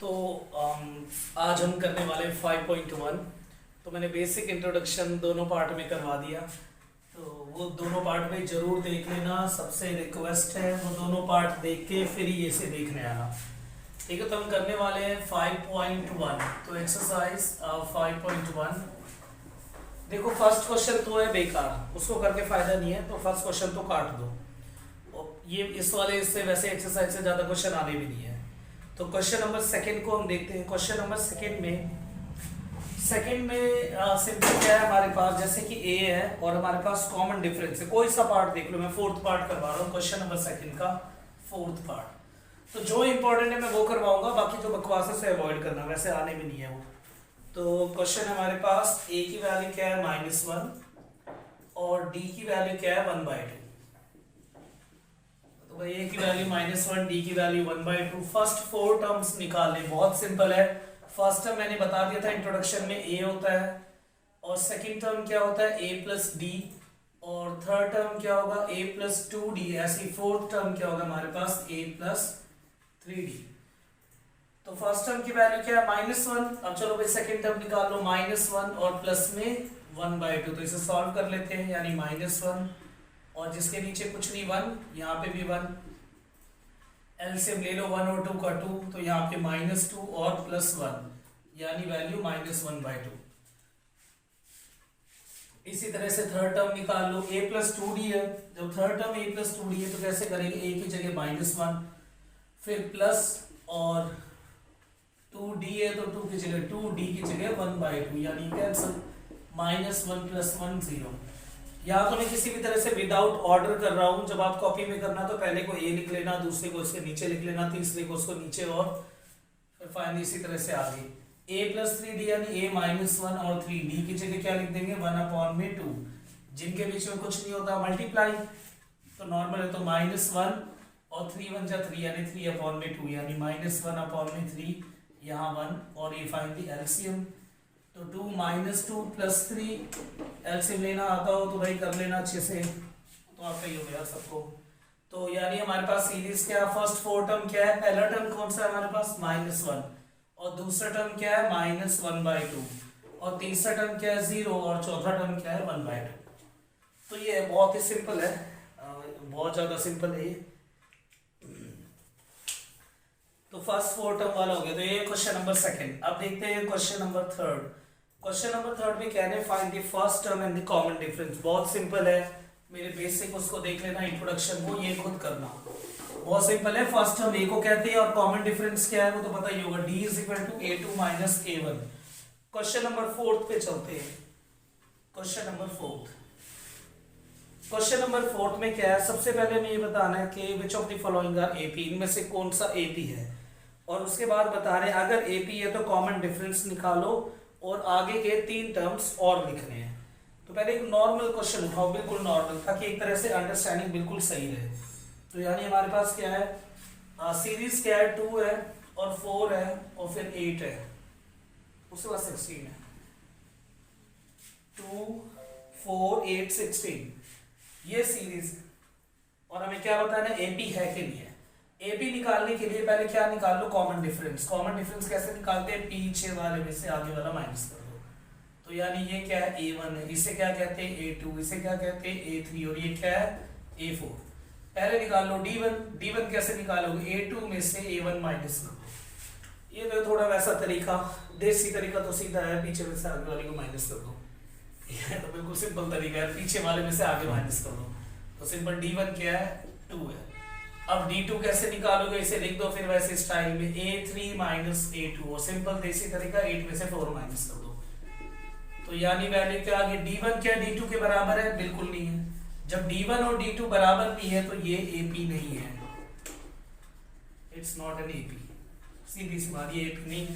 तो आज हम करने वाले 5.1। तो मैंने बेसिक इंट्रोडक्शन दोनों पार्ट में करवा दिया, तो वो दोनों पार्ट में ज़रूर देख लेना। सबसे रिक्वेस्ट है वो दोनों पार्ट देख के फिर ही ये से देखने आना, ठीक है। तो हम करने वाले हैं 5.1। तो एक्सरसाइज 5.1 देखो, फर्स्ट क्वेश्चन तो है बेकार, उसको करके फ़ायदा नहीं है, तो फर्स्ट क्वेश्चन तो काट दो। और ये इस वाले इससे वैसे एक्सरसाइज से ज़्यादा क्वेश्चन आने भी नहीं है। तो क्वेश्चन नंबर सेकंड को हम देखते हैं। क्वेश्चन नंबर सेकंड में सिंपल क्या है हमारे पास, जैसे कि ए है और हमारे पास कॉमन डिफरेंस है। कोई सा पार्ट देख लो, मैं फोर्थ पार्ट करवा रहा हूँ क्वेश्चन नंबर सेकंड का फोर्थ पार्ट। तो जो इंपॉर्टेंट है मैं वो करवाऊंगा, बाकी जो बकवास है उसे अवॉइड करना, वैसे आने में नहीं है वो। तो क्वेश्चन हमारे पास ए की वैल्यू क्या है -1 और डी की वैल्यू क्या है 1/2। तो भाई ए की वैल्यू -1, डी की वैल्यू 1/2। फर्स्ट 4 टर्म्स निकालने बहुत सिंपल है। फर्स्ट टर्म मैंने बता दिया था इंट्रोडक्शन में, ए होता है, और सेकंड टर्म क्या होता है a प्लस डी, और थर्ड टर्म क्या होगा a प्लस 2d। ऐसी फोर्थ टर्म क्या होगा हमारे पास a प्लस 3d। तो फर्स्ट टर्म की वैल्यू क्या है -1। अब चलो भाई सेकंड टर्म निकाल लो, -1 और प्लस में 1/2। तो इसे सॉल्व कर लेते हैं, यानी -1 और जिसके नीचे कुछ नहीं 1, यहाँ पे भी 1। एलसीएम ले लो 1 और 2 का 2, तो यहाँ पे -2 और +1, यानी वैल्यू -1/2। इसी तरह से थर्ड टर्म निकाल लो, a प्लस 2d है। जब third term a plus 2d है तो कैसे करेंगे, a की जगह -1, फिर प्लस और 2d है तो 2 की जगह 2d की जगह 1/2, यानी कैंसिल, -1 + 1 0। या तो मैं किसी भी तरह से विदाउट ऑर्डर कर रहा हूं। जब आप कॉपी में करना तो पहले को a लिख लेना, दूसरे को इसके नीचे लिख लेना, तीसरे को उसको नीचे, और फिर फाइनली इसी तरह से आगे a प्लस 3d यानी a -1 और 3d की जगह क्या लिख देंगे 1/2। जिनके बीच में कुछ नहीं होता मल्टीप्लाई, तो नॉर्मल है तो -1 और 3 1 जा 3 यानी 3/2, यानी -1/3 यहाँ 1, और ये फाइनली एलसीएम। तो 2 -2 + 3 एलसीएम लेना आता हो तो भाई कर लेना अच्छे से, तो आपका ही हो गया सबको। तो यानी हमारे पास सीरीज क्या है, फर्स्ट 4 टर्म क्या है, पहला टर्म कौन सा है हमारे पास -1, और दूसरा टर्म क्या है -1/2, और तीसरा टर्म क्या है 0, और चौथा टर्म क्या है 1/2। तो ये बहुत ही सिंपल है, बहुत ज्यादा सिंपल है ये। तो फर्स्ट 4 टर्म वाला हो गया। तो ये क्वेश्चन नंबर सेकंड। अब देखते हैं question number third. Question number third में क्या है, find the first term and the common difference. बहुत सिंपल है, मेरे बेसिक उसको देख लेना, इंट्रोडक्शन को ये खुद करना, बहुत सिंपल है। फर्स्ट टर्म a को कहते हैं और कॉमन डिफरेंस क्या है वो तो पता ही होगा, d = a2 - a1। Question number fourth पे चलते हैं। Question number fourth, question number fourth में क्या है, सबसे पहले हमें ये बताना है कि which of the following are AP, इनमें से कौन सा AP है, और उसके बाद बता रहे हैं अगर AP है तो कॉमन डिफरेंस निकालो और आगे के 3 टर्म्स और लिखने हैं। तो पहले एक नॉर्मल क्वेश्चन उठाओ, बिल्कुल नॉर्मल, ताकि एक तरह से अंडरस्टैंडिंग बिल्कुल सही रहे। तो यानी हमारे पास क्या है, सीरीज क्या है 2 है और 4 है और फिर 8 है, उसके बाद 16 है। 2 4 8 16 ये सीरीज है, और हमें क्या बताना है AP है कि नहीं है। AP निकालने के लिए पहले क्या निकाल लो, कॉमन डिफरेंस। कॉमन डिफरेंस कैसे निकालते हैं, पीछे वाले में से आगे वाला माइनस कर दो। तो यानी ये क्या है A1 है, इसे क्या कहते हैं A2, इसे क्या कहते हैं A3, और ये क्या है A4। पहले निकाल लो D1 कैसे निकालोगे, A2 में से A1 माइनस कर दो। ये तो थोड़ा वैसा तरीका, देसी तरीका तो सीधा है, पीछे में से आगे वाले को माइनस कर दो। ये तो बिल्कुल सिंपल तरीका है, पीछे वाले में से आगे माइनस कर दो। तो सिंपल D1 क्या है 2 है। अब D2 कैसे निकालोगे, इसे लिख दो फिर वैसे स्टाइल में A3 - A2, और सिंपल देसी तरीका 8 में से 4 माइनस कर दो। तो यानी वैल्यू क्या आ गई, D1 क्या D2 के बराबर है, बिल्कुल नहीं है। जब D1 और D2 बराबर नहीं है तो ये AP नहीं है, इट्स नॉट एन AP। सीधी सी बात, ये AP नहीं है।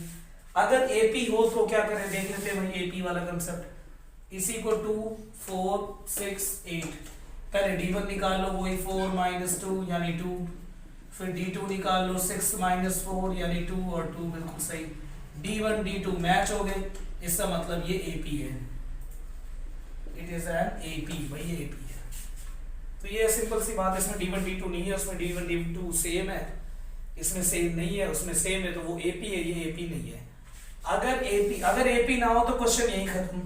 अगर AP हो तो क्या करें, देख लेते हैं वही AP वाला कंसेप्ट। इसी को 2 4 6 8, पहले D1 निकाल लो, वही 4 - 2 यानी 2, फिर D2 निकाल लो 6 - 4 यानी 2, और 2 बिल्कुल सही। D1 D2 मैच हो गए, इसका मतलब ये AP है, इट इज एन AP, भाई AP है। तो ये सिंपल सी बात है, इसमें D1 D2 नहीं है, उसमें D1 D2 सेम है, इसमें सेम नहीं है, उसमें सेम है, तो वो एपी है, ये एपी नहीं है। अगर एपी ना हो तो क्वेश्चन यही खत्म,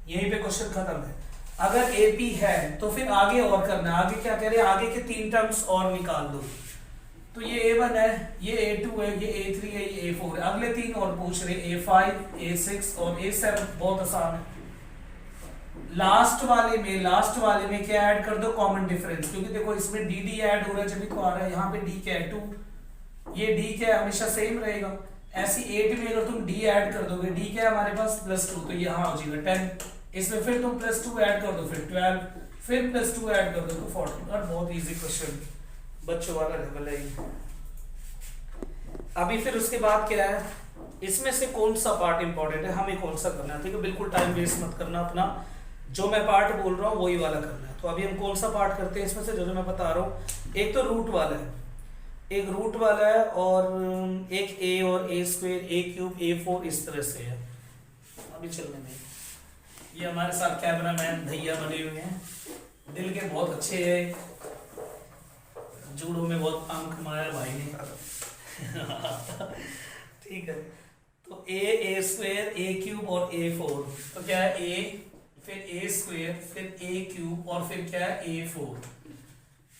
यहीं पे क्वेश्चन खत्म है। अगर एपी है तो फिर आगे और करना है। आगे क्या कह रहे हैं, आगे के 3 टर्म्स और निकाल दो। तो ये A1 है, ये A2 है, ये A3 है, ये A4 है। अगले 3 और पूछ रहे, A5, A6 और A7। बहुत आसान है। लास्ट वाले में क्या ऐड कर दो, कॉमन डिफरेंस, क्योंकि देखो इसमें डी डी ऐड हो रहा है जब तो आ रहा है। यहाँ पे डी क्या है 2, ये डी क्या है हमेशा सेम रहेगा। ऐसी 8 में अगर तुम डी ऐड कर दोगे, डी क्या है हमारे पास +2, तो यहाँ हो जाएगा 10। इसमें फिर तुम +2 ऐड कर दो, फिर 12, फिर +2 ऐड कर दो तो 14। और बहुत इजी क्वेश्चन, बच्चों वाला लेवल है। अभी फिर उसके बाद क्या है, इसमें से कौन सा पार्ट इंपॉर्टेंट है, हमें कौन सा करना है, ठीक है। बिल्कुल टाइम वेस्ट मत करना अपना, जो मैं पार्ट बोल रहा हूँ वही वाला करना है। तो अभी हम कौन सा पार्ट करते हैं इसमें से, जो मैं बता रहा हूँ। एक तो रूट वाला है, एक रूट वाला है, और एक a और a² a³ a4 इस तरह से है। अभी चलने में ये हमारे साथ कैमरामैन भैया बने हुए हैं, दिल के बहुत अच्छे हैं, जूडो में बहुत काम कमाया भाई ने। ठीक है, तो a² a³ और a4, तो क्या है a, फिर a², फिर a³ और फिर क्या है a4।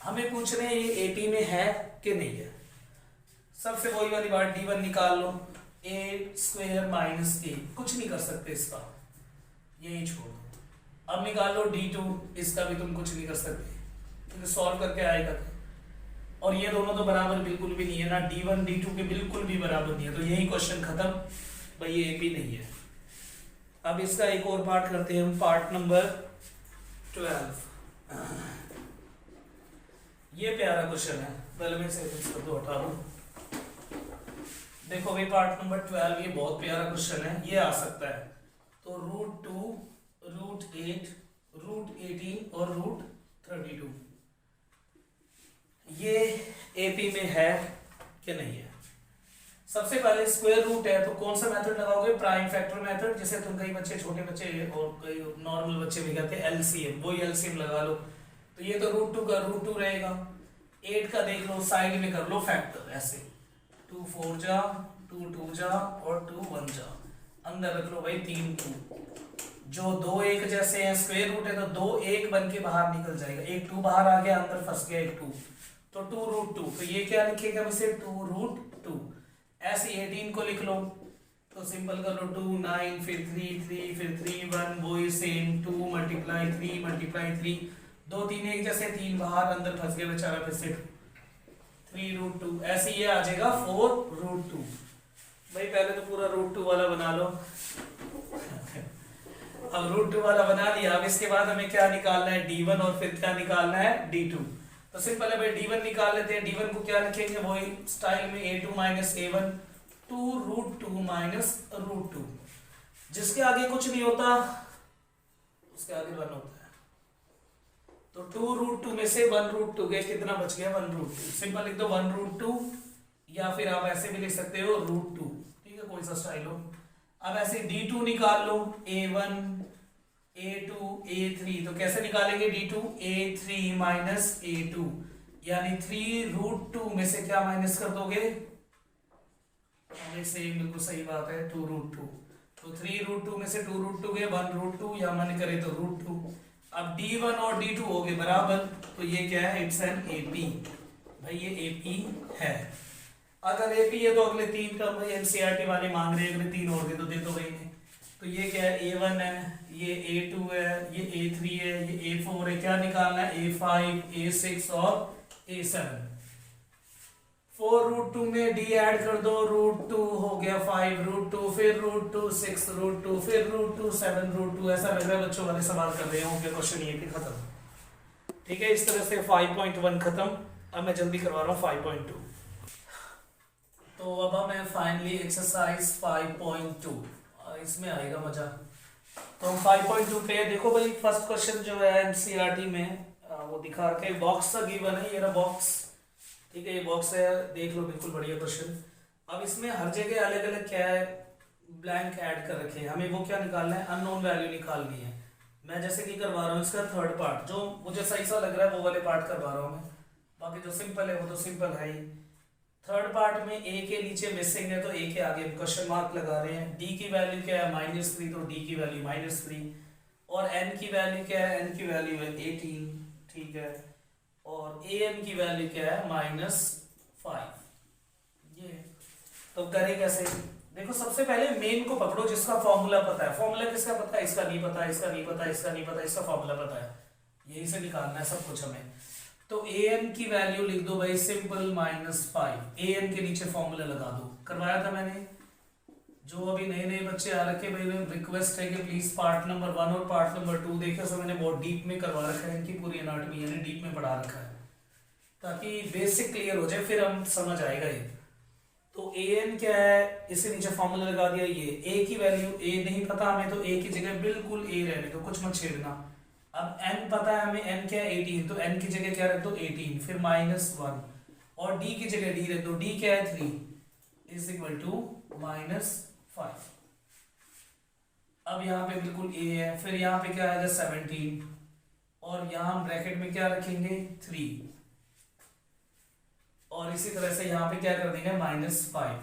हमें पूछ रहे हैं ये AP में है कि नहीं है। सबसे वही वाली बात, D1 निकाल लो, a² माइनस a, कुछ नहीं कर सकते इसका, यही छोड़ दो। अब निकाल लो D2, इसका भी तुम कुछ नहीं कर सकते क्योंकि सॉल्व करके आएगा। और ये दोनों तो बराबर बिल्कुल भी नहीं है ना, D1 D2 के बिल्कुल भी बराबर नहीं है, तो यही क्वेश्चन खत्म भाई, ये AP नहीं है। अब इसका एक और पार्ट करते हैं हम, पार्ट नंबर 12। ये प्यारा क्वेश्चन है, पहले मैं से इसको तो हटा दूं। देखो भाई पार्ट नंबर 12, ये बहुत प्यारा क्वेश्चन है, ये आ सकता है। तो √2, √8, √18 और √32, ये एपी में है कि नहीं है। सबसे पहले स्क्वायर रूट है, तो कौन सा मेथड लगाओगे, प्राइम फैक्टर मेथड, जिसे तुम कई बच्चे, छोटे बच्चे और कई नॉर्मल बच्चे भी कहते हैं LCM, वही LCM लगा लो। तो ये तो √2 का √2 रहेगा, 8 का देख लो, साइड में कर लो फैक्टर, ऐसे 2 4 जा, 2 2 जा और 2 1 जा, अंदर रख लो भाई 3 2। जो 2 1 जैसे हैं, स्क्वायर रूट है तो 2 1 बन के बाहर निकल जाएगा, एक 2 बाहर आ गया, अंदर फंस गया एक 2, तो 2√2। तो ये क्या लिखेगा वैसे 2√2। ऐसे 18 को लिख लो, तो सिंपल कर लो 2 9, फिर 3 3, फिर 3 1, वही सेम 2 × 3 × 3, 2 3 एक जैसे, 3 बाहर, अंदर फंस गया बेचारा, फिर से 3√2। ऐसे ये आ जाएगा 4√2। भाई पहले तो पूरा √2 वाला बना लो। अब √2 वाला बना लिया, अब इसके बाद हमें क्या निकालना है, D1, और फिर क्या निकालना है D2। तो सिंपल है भाई, D1 निकाल लेते हैं। D1 को क्या लिखेंगे, वही स्टाइल में a2 - a1, 2√2 - √2। जिसके आगे कुछ नहीं होता उसके आगे 1 होता है, तो 2√2 में से 1√2 गए, कितना बच गया 1√2। सिंपल लिख दो 1√2, या फिर आप ऐसे भी लिख सकते हो √2, ठीक है, कोई सा स्टाइल हो। अब ऐसे D2 निकाल लो, a1 a2 a3, तो कैसे निकालेंगे D2, a3 - a2, यानी 3√2 में से क्या माइनस कर दोगे, सही, बिल्कुल सही बात है, 2√2। तो 3√2 में से 2√2 गए, 1√2, या मन करे तो √2। अब D1 और D2 हो गए बराबर, तो ये क्या है, इट्स एन AP। भाई ये AP है। अगर AP है तो अगले 3 टर्म भाई NCERT वाले मांग रहे हैं, अगले 3 और दे दो, दे दो भाई ने। तो ये क्या है, A1 है, ये A2 है, ये A3 है, ये A4 है। क्या निकालना है, A5, A6 और A7। 4√2 में D ऐड कर दो, √2 हो गया 5√2, फिर √2 6√2, फिर √2 7√2। ऐसा लग रहा है बच्चों वाले सवाल कर रहे होंगे, क्वेश्चन ये भी खत्म। ठीक है, इस तरह से 5.1 खत्म। अब मैं जल्दी करवा रहा हूँ 5.2। तो अब हमें फाइनली एक्सरसाइज 5.2, इसमें आएगा मजा। तो हम 5.2 पे देखो भाई, फर्स्ट क्वेश्चन जो है NCERT में वो दिखा रखे, बॉक्स सा गिवन है, ये रहा बॉक्स, ठीक है, ये बॉक्स है, देख लो, बिल्कुल बढ़िया क्वेश्चन। अब इसमें हर जगह अलग अलग क्या है, ब्लैंक ऐड कर रखे हैं, हमें वो क्या निकालना है, अननोन वैल्यू निकालनी है। मैं जैसे कि करवा रहा हूँ इसका थर्ड पार्ट, जो मुझे सही सा लग रहा है वो वाले पार्ट करवा रहा हूँ मैं, बाकी जो सिंपल है वो तो सिंपल है ही। थर्ड पार्ट में ए के नीचे मिसिंग है तो ए के आगे क्वेश्चन मार्क लगा रहे हैं। डी की वैल्यू क्या है -3, तो डी की वैल्यू -3। और एन की वैल्यू क्या है, एन की वैल्यू है 18, ठीक है। और ए एन की वैल्यू क्या है -5। ये तो करें कैसे, देखो सबसे पहले मेन को पकड़ो जिसका फॉर्मूला पता है। फॉर्मूला किसका पता है, इसका नहीं पता, इसका नहीं पता, इसका नहीं पता, इसका फॉर्मूला पता है, यही से निकालना है सब कुछ हमें। तो ए एन की वैल्यू लिख दो भाई सिंपल -5। ए एन के नीचे फॉर्मूला लगा दो, करवाया था मैंने। जो अभी नए नए बच्चे आ रखे भाई रिक्वेस्ट है कि प्लीज पार्ट नंबर 1 और पार्ट नंबर 2 देखे, सो मैंने बहुत डीप में करवा रखा है, इनकी पूरी एनाटॉमी यानी डीप में पढ़ा रखा है ताकि बेसिक क्लियर हो जाए, फिर हम समझ आएगा ये। तो ए एन क्या है, इसके नीचे फॉर्मूला लगा दिया। ये ए की वैल्यू, ए नहीं पता हमें तो ए की जगह बिल्कुल ए रहने दो, कुछ मत छेड़ना। अब n पता है हमें, n क्या है 18, तो n की जगह क्या रख दो 18, फिर -1 और d की जगह d रख दो, d क्या है 3 इज इक्वल टू -5। अब यहाँ पे बिल्कुल a है, फिर यहाँ पे क्या आएगा 17 और यहाँ हम ब्रैकेट में क्या रखेंगे 3 और इसी तरह से यहाँ पे क्या कर देंगे -5।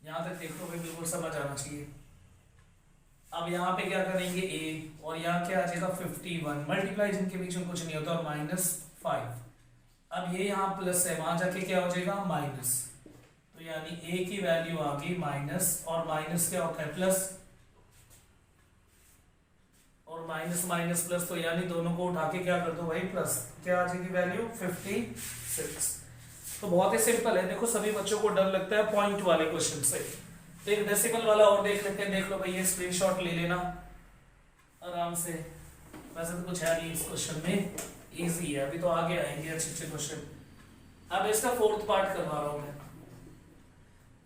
यहाँ तक देखो भाई बिल्कुल समझ आना चाहिए। अब यहाँ पे क्या करेंगे a और यहाँ क्या आ जाएगा 51, मल्टीप्लाई जिनके बीच में कुछ नहीं होता, और -5। अब ये यहाँ प्लस है, वहां जाके क्या हो जाएगा माइनस, तो यानी a की वैल्यू आ गई माइनस, और माइनस क्या होता है प्लस, और माइनस माइनस प्लस, तो यानी दोनों को उठा के क्या कर दो भाई प्लस, क्या आ जाएगी वैल्यू 56। तो बहुत ही सिंपल है। देखो सभी बच्चों को डर लगता है पॉइंट वाले क्वेश्चन से, तो एक डेसिमल वाला और देख लेते हैं। देख लो भाई, ये स्क्रीनशॉट ले लेना आराम से, वैसे तो कुछ है नहीं इस क्वेश्चन में, इजी है, अभी तो आगे आएंगे अच्छे अच्छे क्वेश्चन। अब इसका फोर्थ पार्ट करवा रहा हूं मैं,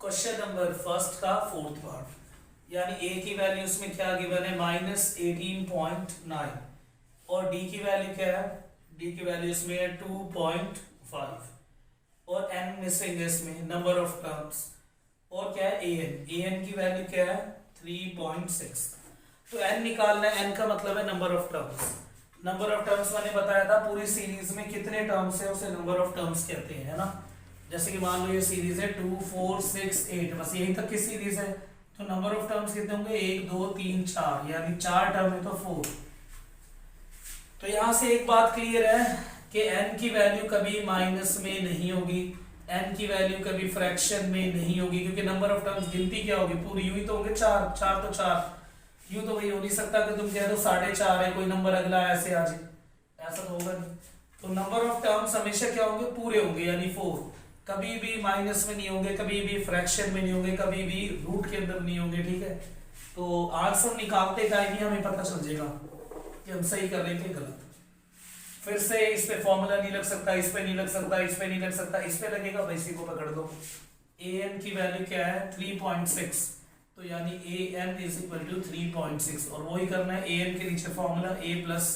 क्वेश्चन नंबर फर्स्ट का फोर्थ पार्ट, यानी a की वैल्यू इसमें क्या गिवन है -18.9 और d की वैल्यू क्या है, d की वैल्यू इसमें है 2.5 और n मिसिंग है इसमें, नंबर ऑफ टर्म्स, और क्या है an की वैल्यू क्या है 3.6। तो n निकालना है, n का मतलब है number of terms. Number of terms मैंने बताया था पूरी सीरीज में कितने टर्म्स है उसे नंबर ऑफ टर्म्स कहते हैं, है ना। जैसे कि मान लो ये सीरीज है 2 4 6 8, बस यही तक की सीरीज है, तो नंबर ऑफ टर्म्स कितने होंगे 1 2 3 4, यानी 4 टर्म है तो 4। तो यहां से एक बात क्लियर है कि n की वैल्यू कभी माइनस में नहीं होगी, n की वैल्यू कभी फ्रैक्शन में नहीं होगी, क्योंकि नंबर ऑफ टर्म्स गिनती क्या होगी पूरी, यूं ही तो होंगे 4 4 तो 4, यूं तो वही हो नहीं सकता कि तुम कह दो 4.5 है कोई नंबर अगला ऐसे आ जाए, ऐसा तो होगा नहीं। तो नंबर ऑफ टर्म्स हमेशा क्या होंगे पूरे होंगे, यानी 4, कभी भी माइनस में नहीं होंगे, कभी भी फ्रैक्शन में नहीं होंगे, कभी भी रूट के अंदर नहीं होंगे, ठीक है। तो आंसर निकालते टाइम ही हमें पता चल जाएगा कि हम सही कर रहे थे गलत। फिर से इस पे फॉर्मूला नहीं लग सकता, इस पे नहीं लग सकता, इस पे नहीं लग सकता, इस पे लगेगा, वैसे को पकड़ दो। an की वैल्यू क्या है 3.6, तो यानी an इज इक्वल टू 3.6, और वही करना है an के नीचे फॉर्मूला a प्लस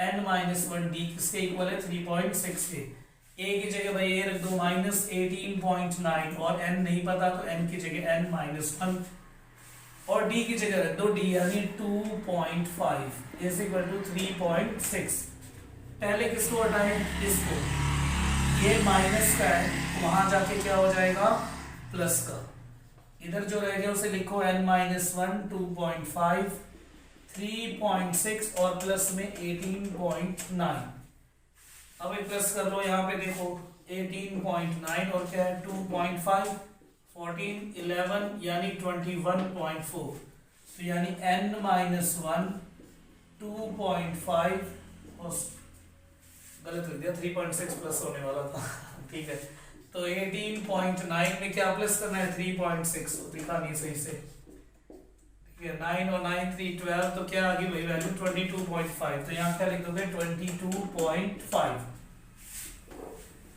n-1d किसके इक्वल है 3.6 के। a की जगह भाई a रख दो -18.9 और n नहीं पता तो n की जगह n-1 और d की जगह रख दो d यानी 2.5 इज इक्वल टू 3.6। पहले किसको हटाएं इसको, ये माइनस का है तो वहां जाके क्या हो जाएगा प्लस का, इधर जो रह गया उसे लिखो n-1 2.5 3.6 और प्लस में 18.9। अब एक प्लस कर लो, यहाँ पे देखो 18.9 और क्या है 2.5 14 11 यानी 21.4, तो यानी n-1 2.5 और गलत लिख दिया 3.6 प्लस होने वाला था ठीक है। तो 18.9 में क्या प्लस करना है 3.6, तो दिखा नहीं सही से, ठीक है। 9 और 9 3 12, तो क्या आ गई वही वैल्यू 22.5, तो यहाँ क्या लिख दोगे 22.5।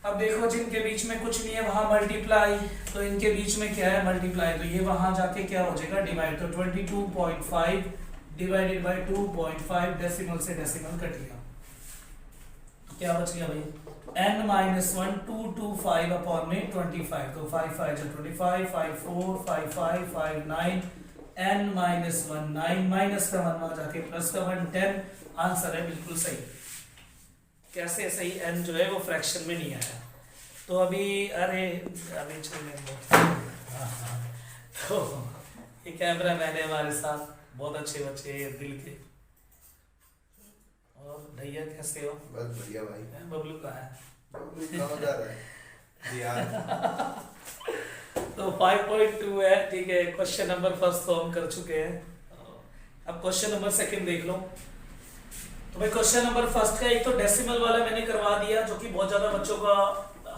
अब देखो जिनके बीच में कुछ नहीं है वहां मल्टीप्लाई, तो इनके बीच में क्या है मल्टीप्लाई, तो ये वहां जाके क्या हो जाएगा डिवाइड, तो 22.5 डिवाइडेड बाय 2.5, डेसिमल से डेसिमल कट गया, तो क्या बच गया भाई n-1 225 अपॉन में 25, तो 5 5 25 5 4 5 5 5 9 n-1 9 माइनस का 1 वहां जाके प्लस का 1 10, आंसर है बिल्कुल सही। कैसे सही, n जो है वो फ्रैक्शन में नहीं आया। तो अभी अरे अभी चलने दो। हाँ। तो ये कैमरा मैन है हमारे साथ, बहुत अच्छे बच्चे हैं दिल के। और भैया कैसे हो? बस बढ़िया भाई। बबलू कहाँ है? बबलू कहाँ जा रहा है यार? तो 5.2 है, ठीक है। क्वेश्चन नंबर फर्स्ट तो हम कर चुके हैं। अब क्वेश्चन नंबर सेकंड देख लो। तो भाई क्वेश्चन नंबर फर्स्ट का एक तो डेसिमल वाला मैंने करवा दिया, जो कि बहुत ज्यादा बच्चों का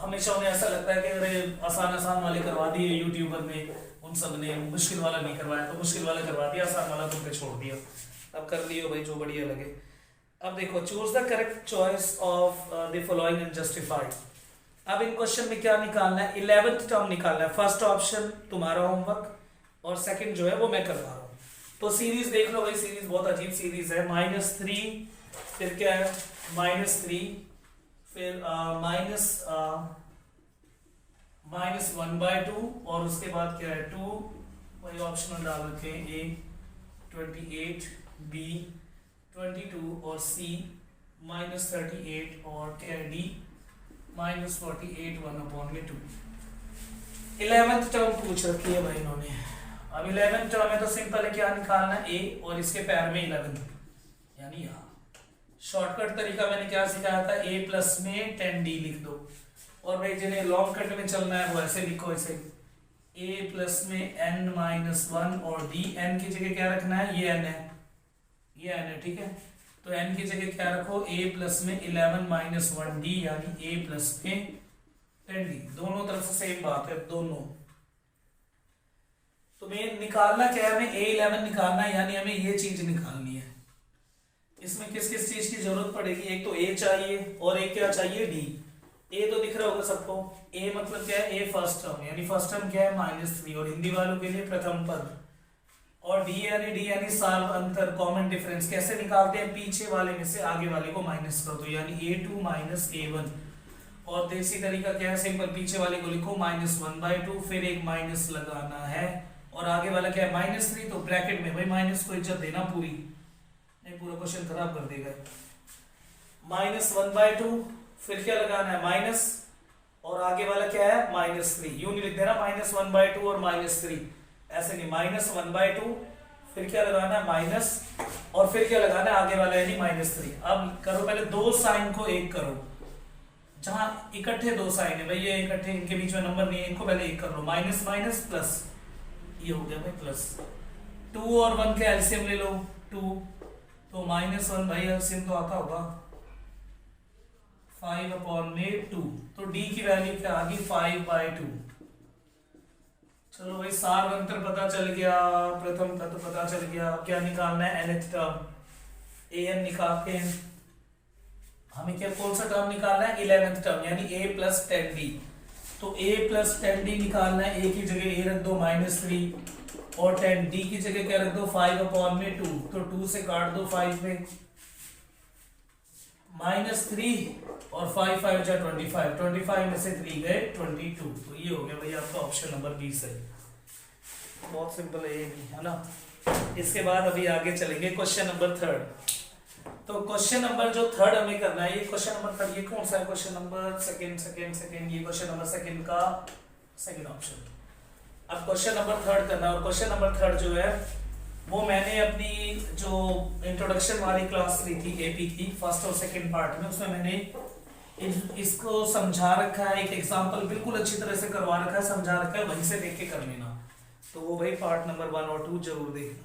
हमेशा उन्हें ऐसा लगता है कि अरे आसान आसान वाले करवा दिए यूट्यूबर ने, उन सब ने मुश्किल वाला नहीं करवाया, तो मुश्किल वाला करवा दिया, आसान वाला तुम पे छोड़ दिया। अब कर लियो भाई जो बढ़िया लगे। अब देखो, choose the correct choice of the following and justify. अब इन क्वेश्चन में क्या निकालना है? 11th टर्म निकालना है। फर्स्ट ऑप्शन तुम्हारा होमवर्क और सेकंड जो है वो मैं करवा रहा हूँ। तो सीरीज देख लो भाई, सीरीज बहुत अजीब सीरीज है। -3, फिर क्या है -3, फिर -1/2 और उसके बाद क्या है 2, वही ऑप्शनल डाल रखे हैं, A 28, B 22 और C -38 और क्या है D -48 1/2। 11th टर्म पूछ रखी है भाई इन्होंने। अब 11th टर्म है तो सिंपल है, क्या निकालना है? A और इसके पैर में 11 यानी यहाँ। शॉर्टकट तरीका मैंने क्या सिखाया था? A प्लस में 10D लिख दो। और भाई जिन्हें लॉन्ग कट में चलना है वो ऐसे लिखो, ऐसे A प्लस में n-1 और D। n की जगह क्या रखना है? ये n है, ये n है, ठीक है। तो n की जगह क्या रखो? A प्लस में 11 - 1D यानी A प्लस में 10D। दोनों तरफ से सेम बात है, दोनों। तो मैं निकालना क्या है? हमें A11 निकालना है, यानी हमें ये चीज निकालनी है। इसमें किस किस चीज की जरूरत पड़ेगी? एक तो A चाहिए और एक क्या चाहिए? D। A तो दिख रहा होगा सबको। A मतलब क्या है? A फर्स्ट टर्म, यानी फर्स्ट टर्म क्या है? -3 और हिंदी वालों के लिए प्रथम पद। और D यानी सार अंतर, कॉमन डिफरेंस। कैसे निकालते हैं? पीछे वाले में से आगे वाले को माइनस कर दो, यानी A2 - A1। और देसी तरीका क्या है? सिंपल, पीछे वाले को लिखो -1/2, फिर एक माइनस लगाना है और आगे वाला क्या है? -3। तो ब्रैकेट में भाई माइनस को इज्जत देना पूरी, नहीं पूरा क्वेश्चन खराब कर देगा। -1/2, फिर क्या लगाना है? माइनस, और आगे वाला क्या है? -3। यूं नहीं लिख देना -1/2 और -3, ऐसे नहीं। -1/2, फिर क्या लगाना है? माइनस, और फिर क्या लगाना है? आगे वाला यानी -3। अब करो पहले दो साइन को एक करो, जहां इकट्ठे दो साइन है भाई, ये इकट्ठे, इनके बीच में नंबर नहीं है, इनको पहले एक कर लो। माइनस माइनस प्लस, ये हो गया भाई प्लस। 2 और 1 के एलसीएम ले लो, 2। तो -1 भाई एलसीएम तो आता होगा 5/2। तो D की वैल्यू क्या आ गई? 5/2। चलो भाई सार अंतर पता चल गया, प्रथम तत्व पता चल गया। क्या निकालना है? nth term. an निकालते हैं, हमें क्या कौन सा टर्म निकालना है? 11th टर्म, यानी A प्लस 10D। तो A प्लस 10D निकालना है। A की जगह A रख दो -3 और 10D की जगह क्या रख दो? 5/2। तो 2 से काट दो 5 में, -3 और 5 5 जा 25, 25 में से 3 गए 22। तो ये हो गया भाई आपका ऑप्शन नंबर 20 है। बहुत सिंपल है ये भी, है ना। इसके बाद अभी आगे चलेंगे क्वेश्चन नंबर 3। तो क्वेश्चन नंबर जो 3 हमें करना है, ये क्वेश्चन नंबर 3, ये कौन सा है? क्वेश्चन नंबर सेकंड, ये क्वेश्चन नंबर सेकंड का सेकंड ऑप्शन। अब क्वेश्चन नंबर 3 करना है, और क्वेश्चन नंबर 3 जो है वो मैंने अपनी जो इंट्रोडक्शन वाली क्लास ली थी एपी की फर्स्ट और सेकंड पार्ट में, उसमें मैंने इसको समझा रखा है। एक एग्जांपल बिल्कुल अच्छी तरह से करवा रखा है, समझा रखा है, वहीं से देख के कर लेना। तो वो भाई पार्ट नंबर 1 और 2 जरूर देखना।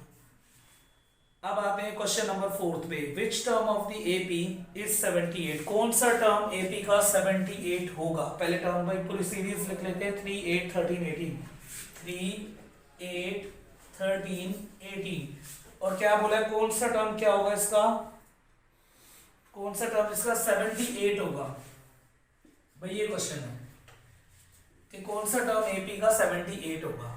अब आते हैं क्वेश्चन नंबर 4 पे। Which term of the AP is 78? कौन सा टर्म एपी का 78 होगा? पहले टर्म भाई पूरी सीरीज लिख लेते हैं। 3 8 13 18, 3 8 13 18। और क्या बोला है? कौन सा टर्म क्या होगा इसका? कौन सा टर्म इसका 78 होगा? भाई ये क्वेश्चन है कि कौन सा टर्म एपी का 78 होगा।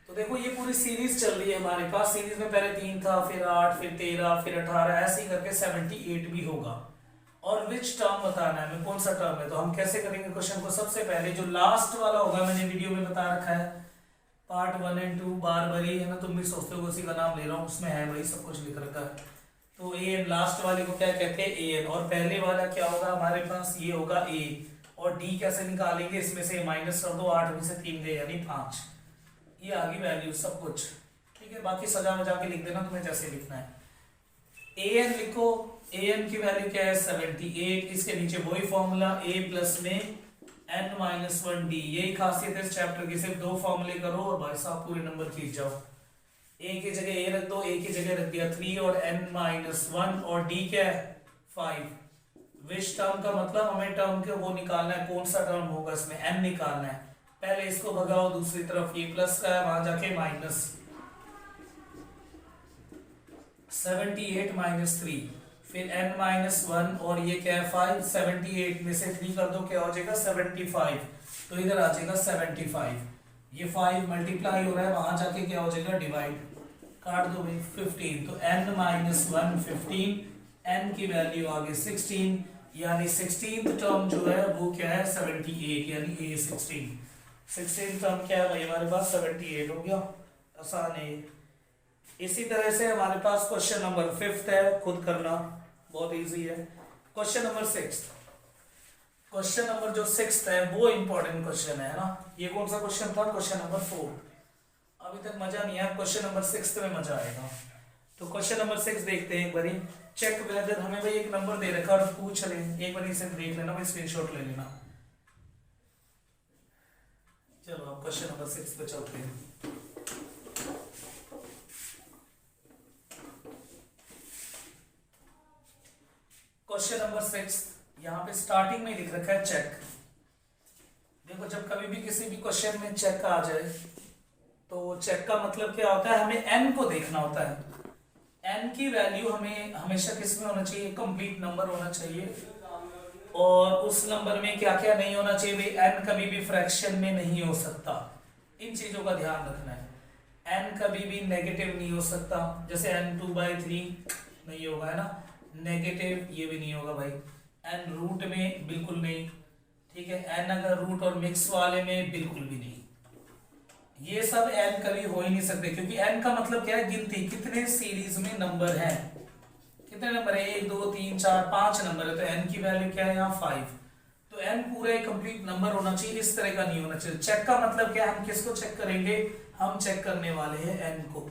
तो देखो ये पूरी सीरीज चल रही है हमारे पास। सीरीज में पहले 3 था, फिर 8, फिर 13, फिर 18, ऐसे ही करके 78 भी होगा। और विच टर्म बताना है हमें, कौन सा टर्म है। तो हम कैसे करेंगे क्वेश्चन को? सबसे पहले जो लास्ट वाला होगा, मैंने वीडियो में बता रखा है, पार्ट 1 और 2 बारबरी है ना, तुम भी सोचते हो उसी का नाम ले रहा हूँ, उसमें है भाई सब कुछ लिख रखा है। तो ए लास्ट वाले को क्या कहते हैं? ए। और पहले वाला क्या होगा हमारे पास? ये होगा ए, और डी कैसे निकालेंगे, इसमें से माइनस कर दो, 8 में से 3 गए यानी 5, ये आ गई वैल्यू सब कुछ। ठीक है, बाकी सजा वजा के लिख देना तुम्हें जैसे लिखना है। ए एन लिखो, ए एन की वैल्यू क्या है 78, इसके नीचे वही फॉर्मूला ए प्लस में n माइनस 1 डी, यही खासियत है इस चैप्टर की, सिर्फ 2 फॉर्मूले करो और भाई साहब पूरे नंबर खींच जाओ। ए की जगह ए रख दो, ए की जगह रख दिया 3 और n माइनस 1 और डी क्या है 5। विच टर्म का मतलब हमें टर्म के वो निकालना है, कौन सा टर्म होगा इसमें, n निकालना है। पहले इसको भगाओ दूसरी तरफ, ये प्लस का है वहां जाके माइनस, 78 माइनस 3, फिर n माइनस 1 और ये क्या है 5, 78 में से 3 कर दो क्या हो जाएगा 75, तो इधर आ जाएगा 75। ये 5 मल्टीप्लाई हो रहा है, वहां जाके क्या हो जाएगा डिवाइड, काट दो भाई 15, तो n माइनस 1 15, n की वैल्यू आ गई 16, यानी 16th टर्म जो है वो क्या है 78, यानी a 16 टर्म क्या है भाई हमारे पास 78 हो गया, आसान है। इसी तरह से हमारे पास क्वेश्चन नंबर 5 है, खुद करना बहुत इजी है। क्वेश्चन नंबर 6, क्वेश्चन नंबर जो 6 है वो इंपॉर्टेंट क्वेश्चन है ना। ये कौन सा क्वेश्चन था, क्वेश्चन नंबर 4। अभी तक मजा नहीं आया, क्वेश्चन नंबर 6 में मजा आएगा। तो क्वेश्चन नंबर 6 देखते हैं एक बारी। चेक वेदर, हमें भाई एक नंबर दे रखा और पूछ रहे, एक बार इसे देख लेना भाई, स्क्रीनशॉट ले लेना। चलो अब क्वेश्चन नंबर 6 पे चलते हैं। क्वेश्चन नंबर 6 यहाँ पे स्टार्टिंग में लिख रखा है चेक। देखो जब कभी भी किसी भी क्वेश्चन में चेक आ जाए तो चेक का मतलब क्या होता है, हमें n को देखना होता है। n की वैल्यू हमें हमेशा किस में होना चाहिए, कंप्लीट नंबर होना चाहिए, और उस नंबर में क्या क्या नहीं होना चाहिए भाई, n कभी भी फ्रैक्शन में नहीं हो सकता। इन चीजों का ध्यान रखना है। n कभी भी नेगेटिव नहीं हो सकता, जैसे n2/3 नहीं होगा है ना, नेगेटिव ये भी नहीं होगा भाई, n रूट में बिल्कुल नहीं, ठीक है, n अगर रूट और मिक्स वाले में बिल्कुल भी नहीं, ये सब n कभी हो ही नहीं सकते, क्योंकि n का मतलब क्या है गिनती, कितने सीरीज में नंबर हैं, कितने नंबर है 1 2 3 4 5 नंबर है, तो n की वैल्यू क्या है यहाँ 5, तो n पूरा एक कंप्लीट नंबर होना चाहिए, इस तरह का नहीं होना चाहिए। चेक का मतलब क्या है, हम किसको चेक करेंगे, हम चेक करने वाले हैं n को,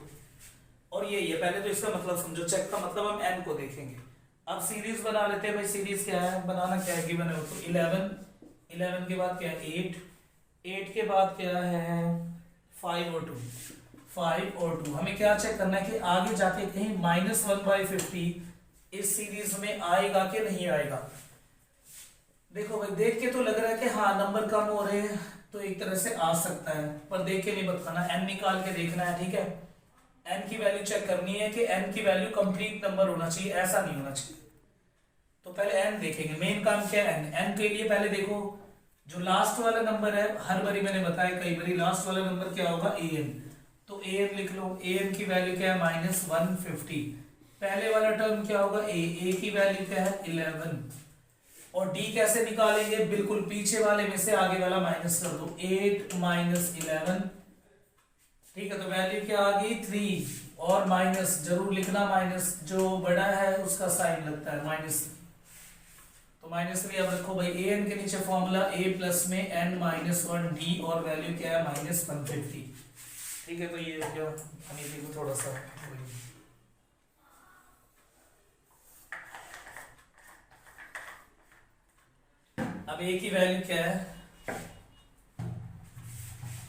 और ये पहले तो इसका मतलब समझो, चेक का मतलब हम n को देखेंगे। अब सीरीज बना लेते हैं भाई, सीरीज क्या है, बनाना क्या है, गिवन है तो 11 के बाद क्या है 8 के बाद क्या है 5 और 2। हमें क्या चेक करना है कि आगे जाके कहीं -1/50 इस सीरीज में आएगा कि नहीं आएगा। देखो भाई देख के तो लग रहा है कि हाँ नंबर कम हो रहे हैं, तो एक तरह से आ सकता है, पर देख के नहीं बताना, n निकाल के देखना है, ठीक है। n की वैल्यू चेक करनी है कि n की वैल्यू कंप्लीट नंबर होना चाहिए, ऐसा नहीं होना चाहिए। तो पहले n देखेंगे, मेन काम क्या है n के लिए पहले देखो जो लास्ट वाला नंबर है, हर बारी मैंने बताया कई बारी, लास्ट वाला नंबर क्या होगा an, तो an लिख लो, an की वैल्यू क्या है -150। पहले वाला टर्म क्या होगा a की वैल्यू क्या है 11, और d कैसे निकालेंगे, बिल्कुल पीछे वाले में से आगे वाला माइनस कर दो, 8 माइनस 11, ठीक है, तो वैल्यू क्या आ गई 3, और माइनस जरूर लिखना, माइनस जो बड़ा है उसका साइन लगता है -3, तो -3 अब रखो भाई। an के नीचे फॉर्मूला a प्लस में n माइनस 1 d, और वैल्यू क्या है -150, ठीक है। तो ये क्या अनिल को थोड़ा सा अब a की वैल्यू क्या है,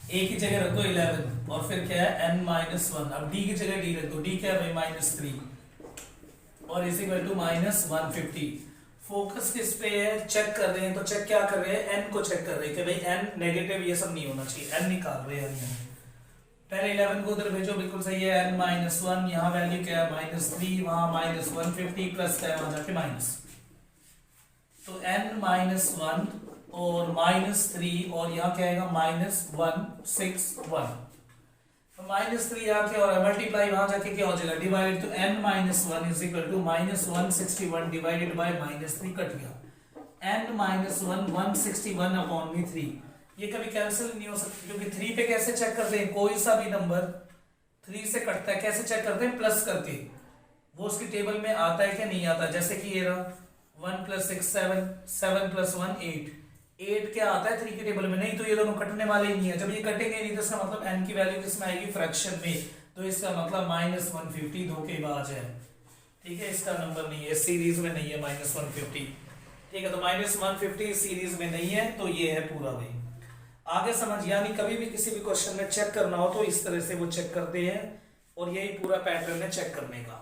a की जगह रख दो 11, और फिर क्या है n-1, अब d की जगह d रख दो, d क्या है भाई -3, और इज इक्वल टू -150। फोकस किस पे है, चेक कर रहे हैं, तो चेक क्या कर रहे हैं, n को चेक कर रहे हैं कि भाई n नेगेटिव ये सब नहीं होना चाहिए, n निकाल रहे हैं। पहले 11 को उधर भेजो, बिल्कुल सही है, n-1, यहाँ वैल्यू क्या है -3, वहां -150, प्लस क्या है वहां जाके माइनस, तो n-1 और -3, और यहाँ क्या आएगा -161, -3 आके और मल्टीप्लाई वहां जाके क्या हो जाएगा डिवाइड, तो n-1 is equal to -161 divided by -3 cut गया, n-1 161 अपॉन में 3, ये कभी कैंसिल नहीं हो सकती, क्योंकि 3 पे कैसे चेक करते हैं, कोई सा भी नंबर 3 से कटता है, कैसे चेक करते हैं, प्लस करके, वो उसकी टेबल में आता है कि नहीं आता, जैसे कि ये रहा 1 + 6 7, 7 + 1 8, 8 क्या आता है 3 की टेबल में, नहीं तो ये दोनों कटने वाले ही नहीं है। जब ये कटेंगे नहीं तो इसका मतलब n की वैल्यू किसमें आएगी, फ्रैक्शन में, तो इसका मतलब -150 धोखेबाज है। ठीक है, इसका नंबर नहीं है, सीरीज में नहीं है -150। ठीक है, तो -150 सीरीज में नहीं है, तो ये है पूरा भाई। आगे समझ, यानी कभी भी किसी भी क्वेश्चन में चेक करना हो तो इस तरह से वो चेक करते हैं, और यही पूरा पैटर्न है चेक करने का।